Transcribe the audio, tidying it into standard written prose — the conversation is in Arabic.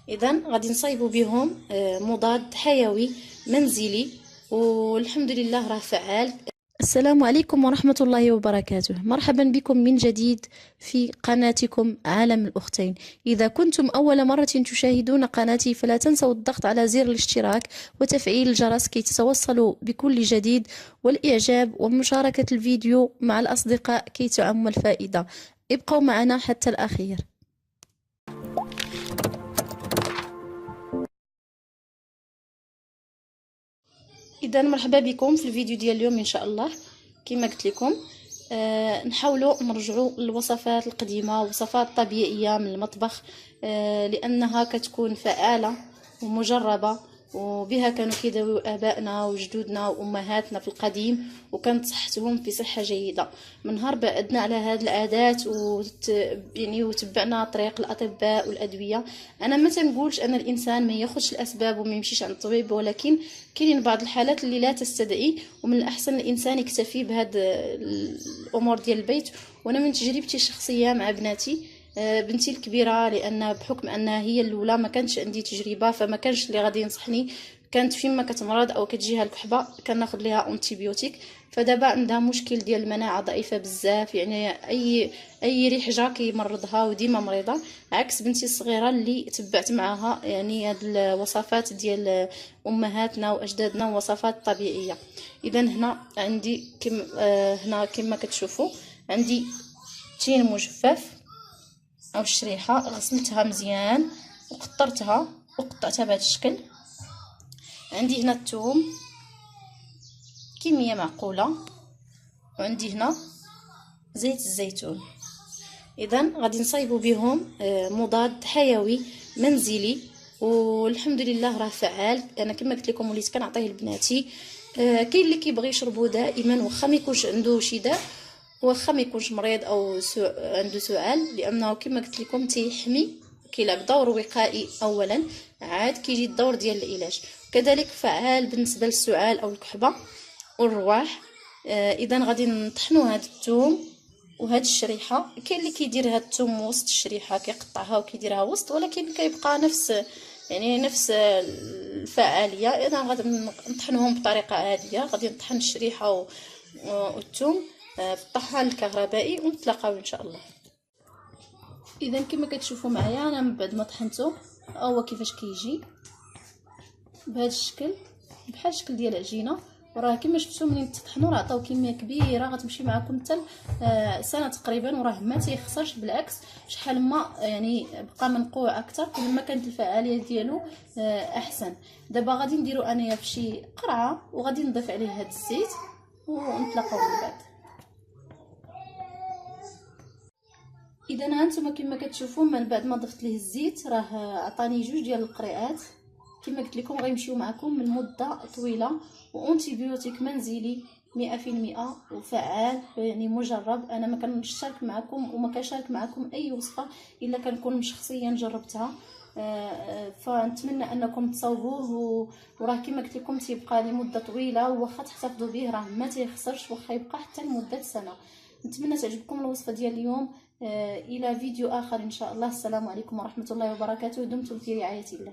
اذا غادي نصايبوا بهم مضاد حيوي منزلي، والحمد لله راه فعال. السلام عليكم ورحمة الله وبركاته. مرحبا بكم من جديد في قناتكم عالم الأختين. إذا كنتم أول مرة تشاهدون قناتي فلا تنسوا الضغط على زر الاشتراك وتفعيل الجرس كي تتوصلوا بكل جديد، والإعجاب ومشاركة الفيديو مع الأصدقاء كي تعم الفائدة. ابقوا معنا حتى الأخير. اذا مرحبا بكم في الفيديو ديال اليوم ان شاء الله. كما قلت لكم نحاولوا نرجعوا للوصفات القديمه، وصفات طبيعيه من المطبخ، لانها كتكون فعاله ومجربه، وبها كانوا كيداويو ابائنا وجدودنا وامهاتنا في القديم، وكانت صحتهم في صحه جيده. من نهار بعدنا على هذه العادات يعني وتبعنا طريق الاطباء والادويه. انا ما تنقولش ان الانسان ما ياخذش الاسباب وما يمشيش عند الطبيب، ولكن كاينين بعض الحالات اللي لا تستدعي، ومن الاحسن الانسان يكتفي بهاد الامور ديال البيت. وانا من تجربتي الشخصيه مع بناتي، بنتي الكبيره، لان بحكم انها هي الاولى ما كانش عندي تجربه، فما كانش اللي غادي ينصحني. كانت فيما كتمرض او كتجيها الكحبه كناخذ ليها انتيبيوتيك. فدابا عندها مشكل ديال المناعه ضعيفه بزاف، يعني اي ريح جا كيمرضها وديما مريضه، عكس بنتي الصغيره اللي تبعت معها يعني هاد الوصفات ديال امهاتنا واجدادنا، وصفات طبيعيه. اذا هنا عندي هنا كما كتشوفوا عندي تين مجفف او الشريحه، غسلتها مزيان وقطرتها وقطعتها بهذا الشكل. عندي هنا الثوم كميه معقوله، وعندي هنا زيت الزيتون. اذا غادي نصايبوا بهم مضاد حيوي منزلي، والحمد لله راه فعال. انا كما قلت لكم وليت كنعطيه لبناتي. كاين اللي كيبغي يشربوا دائما واخا ما يكونش عنده شي داء، واخا ما يكونش مريض او عنده سعال، لانه كما قلت لكم تيحمي، كيلعب دور وقائي اولا، عاد كيجي الدور ديال العلاج. كذلك فعال بالنسبه للسعال او الكحبه والرواح. اذا غادي نطحنوا هذا الثوم وهاد الشريحه. كاين اللي كيدير هاد الثوم وسط الشريحه كيقطعها وكيديرها وسط، ولكن كيبقى نفس الفعاليه. اذا غادي نطحنهم بطريقه عاديه، غادي نطحن الشريحه والثوم في الطحان الكهربائي، ونتلاقاو ان شاء الله. اذا كما كتشوفوا معايا انا من بعد ما طحنته هو كيفاش كيجي بهذا الشكل، بحال الشكل ديال العجينه. وراه كما شفتوا ملي تطحنوا راه عطاو كميه كبيره غتمشي معكم حتى سنه تقريبا، وراه ما تيخسرش، بالعكس شحال ما يعني بقى منقوع اكثر، كل ما كانت الفعاليه ديالو احسن. دابا غادي نديرو انايا في شي قرعه، وغادي نضيف عليه هذا الزيت ونتلاقاو من بعد. اذا هانتوما كما كتشوفوا من بعد ما ضفت ليه الزيت راه عطاني 2 ديال القرعات. كما قلت لكم غيمشيو معكم من مده طويله، وانتيبيوتيك منزلي 100% وفعال، يعني مجرب. انا ما كنشارك معكم وما كنشارك معكم اي وصفه الا كنكون شخصيا جربتها. فنتمنى انكم تصاوبوه، وراه كما قلت لكم تيبقى لمده طويله، واخا تحتفظوا به راه ما تيخسرش، واخا يبقى حتى لمده سنه. نتمنى تعجبكم الوصفه ديال اليوم. الى فيديو اخر ان شاء الله. السلام عليكم ورحمه الله وبركاته. دمتم في رعايه الله.